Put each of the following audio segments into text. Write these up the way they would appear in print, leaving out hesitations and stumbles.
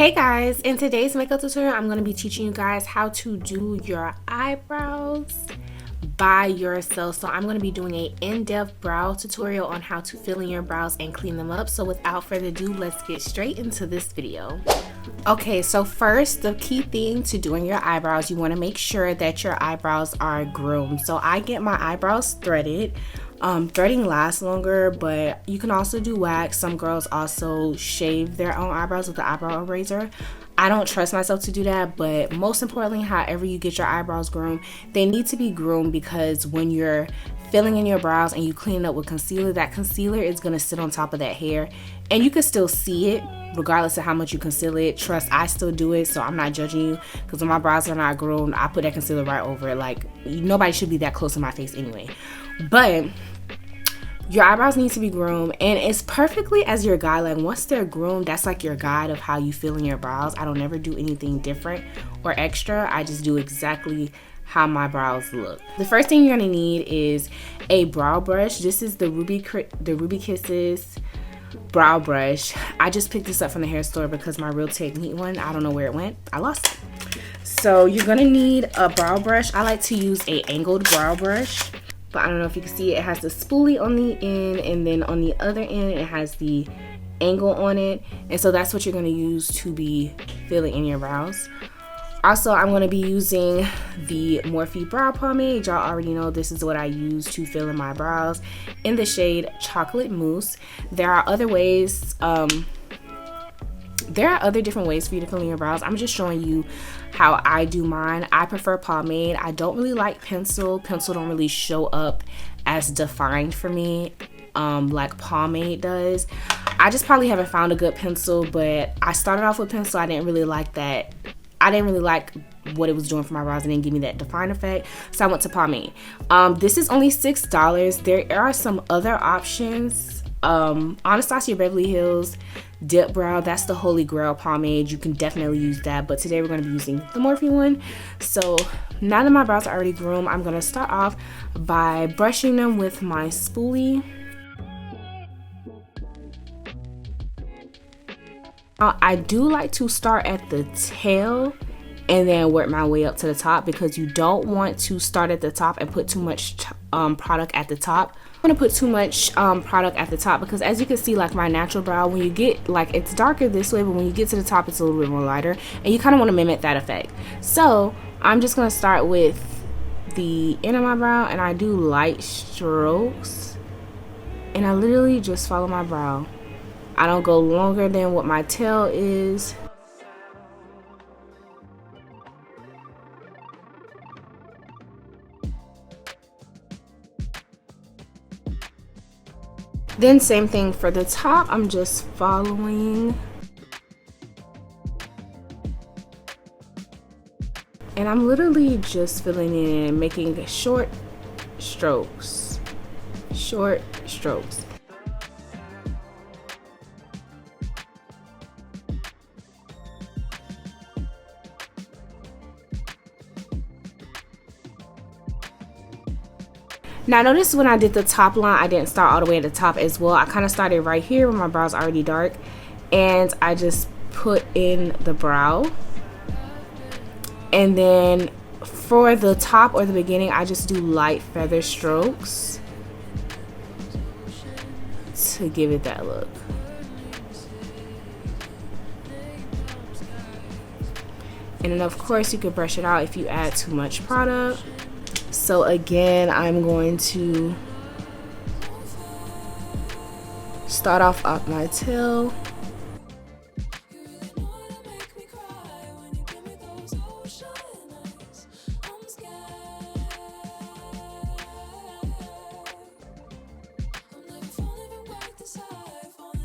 Hey guys, in today's makeup tutorial, I'm going to be teaching you guys how to do your eyebrows by yourself. So I'm going to be doing a in-depth brow tutorial on how to fill in your brows and clean them up. So without further ado, let's get straight into this video. Okay, so first, the key thing to doing your eyebrows, you want to make sure that your eyebrows are groomed. So I get my eyebrows threaded. Threading lasts longer, but you can also do wax. Some girls also shave their own eyebrows with the eyebrow eraser. I don't trust myself to do that, but most importantly, however you get your eyebrows groomed, they need to be groomed, because when you're filling in your brows and you clean it up with concealer, that concealer is going to sit on top of that hair and you can still see it regardless of how much you conceal it. Trust, I still do it, so I'm not judging you, because when my brows are not groomed, I put that concealer right over it. Like, nobody should be that close to my face anyway. But your eyebrows need to be groomed, and it's perfectly as your guide. Like, once they're groomed, that's like your guide of how you feel in your brows. I don't ever do anything different or extra. I just do exactly how my brows look. The first thing you're gonna need is a brow brush. This is the Ruby Kisses brow brush. I just picked this up from the hair store because my Real Technique one, I don't know where it went. I lost it. So you're gonna need a brow brush. I like to use a angled brow brush, but I don't know if you can see it. It has the spoolie on the end, and then on the other end it has the angle on it, and so that's what you're going to use to be filling in your brows. Also, I'm going to be using the Morphe Brow pomade. Y'all already know this is what I use to fill in my brows, in the shade Chocolate Mousse. There are other ways, there are other different ways for you to fill in your brows. I'm just showing you how I do mine. I prefer pomade. I don't really like pencil. Pencil don't really show up as defined for me like pomade does. I just probably haven't found a good pencil, but I started off with pencil. I didn't really like that. I didn't really like what it was doing for my brows. It didn't give me that defined effect, so I went to pomade. This is only $6. There are some other options. Anastasia Beverly Hills Dip Brow, that's the holy grail pomade. You can definitely use that, but today we're going to be using the Morphe one. So now that my brows are already groomed, I'm going to start off by brushing them with my spoolie. I do like to start at the tail and then work my way up to the top, because you don't want to start at the top and put too much product at the top. I'm gonna put too much product at the top, because as you can see, like my natural brow, when you get, like, it's darker this way, but when you get to the top it's a little bit more lighter, and you kind of want to mimic that effect. So I'm just gonna start with the end of my brow, and I do light strokes, and I literally just follow my brow. I don't go longer than what my tail is. Then same thing for the top, I'm just following. And I'm literally just filling in, making short strokes. Short strokes. Now notice when I did the top line, I didn't start all the way at the top as well. I kind of started right here when my brows are already dark, and I just put in the brow. And then for the top or the beginning, I just do light feather strokes to give it that look. And then of course you can brush it out if you add too much product. So again, I'm going to start off at my tail.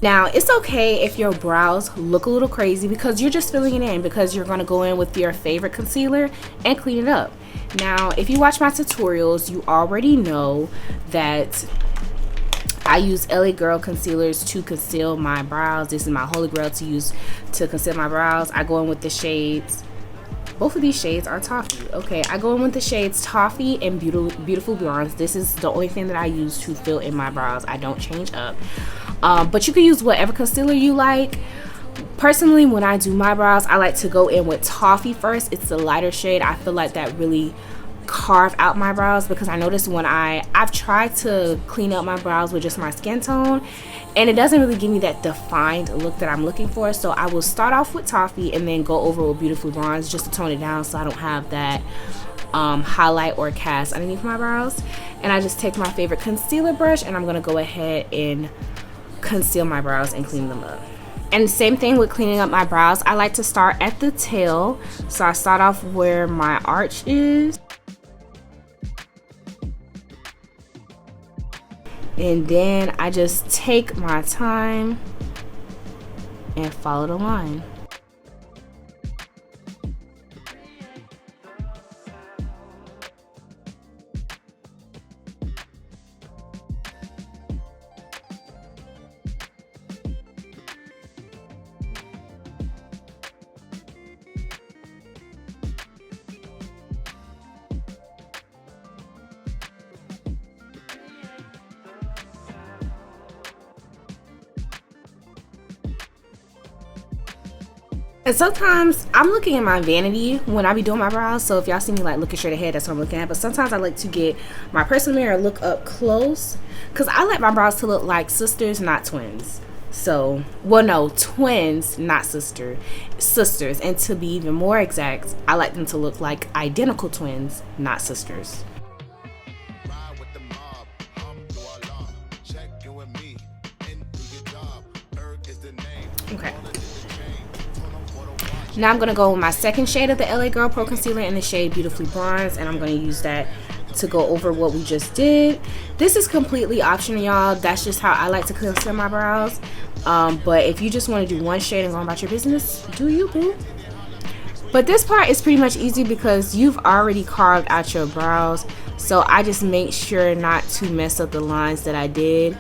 Now, it's okay if your brows look a little crazy, because you're just filling it in, because you're going to go in with your favorite concealer and clean it up. Now, if you watch my tutorials, you already know that I use L.A Girl concealers to conceal my brows. This is my holy grail to use to conceal my brows. I go in with the shades. Both of these shades are Toffe. Okay, I go in with the shades Toffe and Beautiful Blondes. This is the only thing that I use to fill in my brows. I don't change up. But you can use whatever concealer you like. Personally, when I do my brows, I like to go in with Toffe first. It's the lighter shade. I feel like that really carve out my brows, because I noticed when I've tried to clean up my brows with just my skin tone, and it doesn't really give me that defined look that I'm looking for. So I will start off with Toffe and then go over with Beautiful Bronze just to tone it down, so I don't have that highlight or cast underneath my brows. And I just take my favorite concealer brush and I'm gonna go ahead and conceal my brows and clean them up. And same thing with cleaning up my brows. I like to start at the tail, so I start off where my arch is, and then I just take my time and follow the line. And sometimes I'm looking at my vanity when I be doing my brows, so if y'all see me like looking straight ahead, that's what I'm looking at. But sometimes I like to get my personal mirror and look up close, because I like my brows to look like sisters, not twins. So, well, no, twins, not sisters. And to be even more exact, I like them to look like identical twins, not sisters. Okay. Now I'm going to go with my second shade of the L.A Girl Pro Concealer in the shade Beautifully Bronze, and I'm going to use that to go over what we just did. This is completely optional, y'all. That's just how I like to conceal my brows. But if you just want to do one shade and go about your business, do you, boo? But this part is pretty much easy because you've already carved out your brows. So I just make sure not to mess up the lines that I did.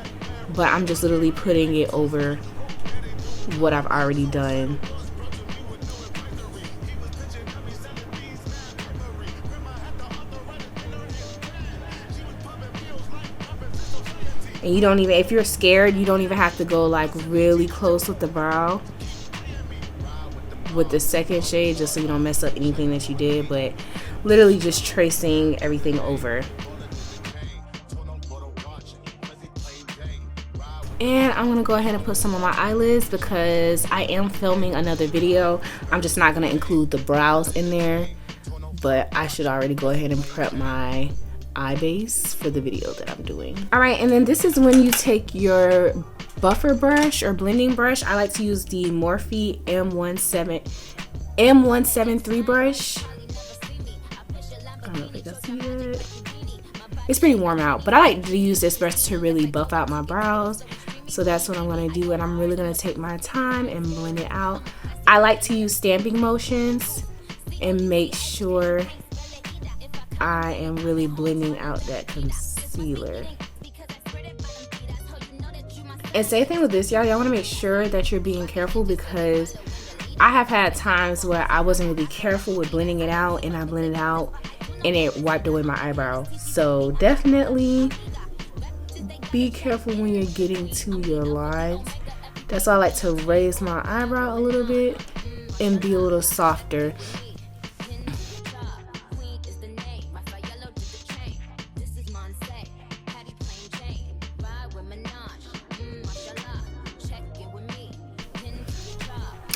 But I'm just literally putting it over what I've already done. And you don't even, if you're scared, you don't even have to go like really close with the brow with the second shade, just so you don't mess up anything that you did, but literally just tracing everything over. And I'm gonna go ahead and put some on my eyelids because I am filming another video. I'm just not gonna include the brows in there, but I should already go ahead and prep my eye base for the video that I'm doing. All right, and then this is when you take your buffer brush or blending brush. I like to use the Morphe M173 brush. I don't know if you can see it. It's pretty warm out, but I like to use this brush to really buff out my brows. So that's what I'm gonna do, and I'm really gonna take my time and blend it out. I like to use stamping motions and make sure I am really blending out that concealer. And same thing with this, y'all want to make sure that you're being careful, because I have had times where I wasn't really careful with blending it out, and I blended out and it wiped away my eyebrow. So definitely be careful when you're getting to your lines. That's why I like to raise my eyebrow a little bit and be a little softer.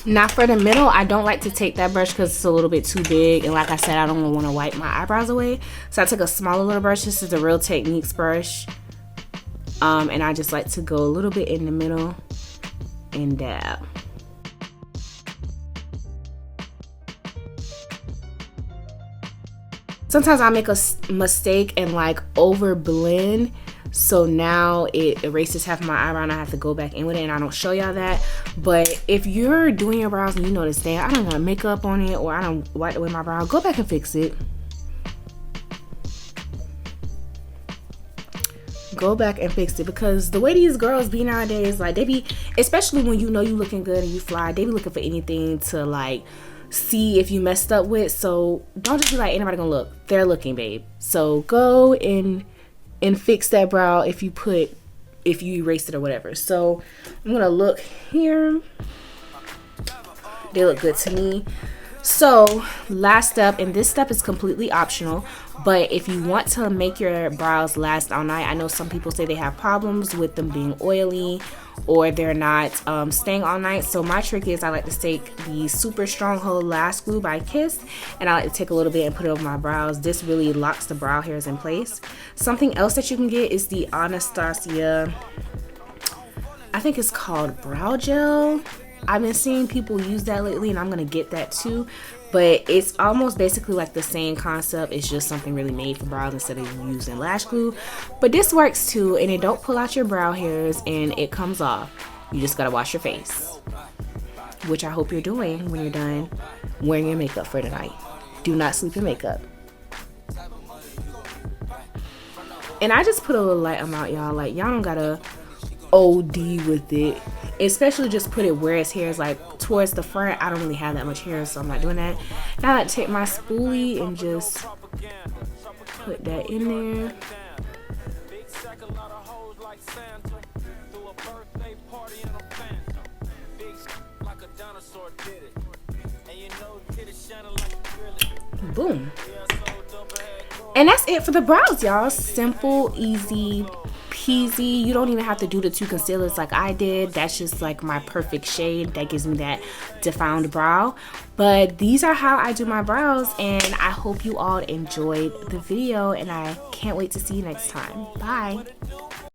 Now for the middle, I don't like to take that brush because it's a little bit too big, and like I said, I don't want to wipe my eyebrows away. So I took a smaller little brush. This is the Real Techniques brush, and I just like to go a little bit in the middle and dab. Sometimes I make a mistake and like over blend, so now it erases half of my eyebrow and I have to go back in with it, and I don't show y'all that. But if you're doing your brows and you notice that I don't got makeup on it, or I don't wipe away my brow, go back and fix it. Go back and fix it, because the way these girls be nowadays, like they be, especially when you know you looking good and you fly, they be looking for anything to like see if you messed up with. So don't just be like, ain't nobody gonna look, they're looking, babe. So go and fix that brow if you erased it or whatever. So I'm gonna look here. They look good to me. So last step, and this step is completely optional, but if you want to make your brows last all night, I know some people say they have problems with them being oily or they're not staying all night. So my trick is I like to take the Super Stronghold Lash Glue by Kiss, and I like to take a little bit and put it over my brows. This really locks the brow hairs in place. Something else that you can get is the Anastasia, I think it's called Brow Gel. I've been seeing people use that lately, and I'm gonna get that too. But it's almost basically like the same concept. It's just something really made for brows instead of using lash glue. But this works too, and it don't pull out your brow hairs, and it comes off. You just gotta wash your face, which I hope you're doing when you're done wearing your makeup for the night. Do not sleep in makeup. And I just put a little light amount, y'all. Like, y'all don't gotta OD with it. Especially just put it where his hair is, like towards the front. I don't really have that much hair, so I'm not doing that. Now I like to take my spoolie and just put that in there. Boom. And that's it for the brows, y'all. Simple, easy peasy. You don't even have to do the 2 concealers like I did. That's just like my perfect shade that gives me that defined brow. But these are how I do my brows, and I hope you all enjoyed the video, and I can't wait to see you next time. Bye.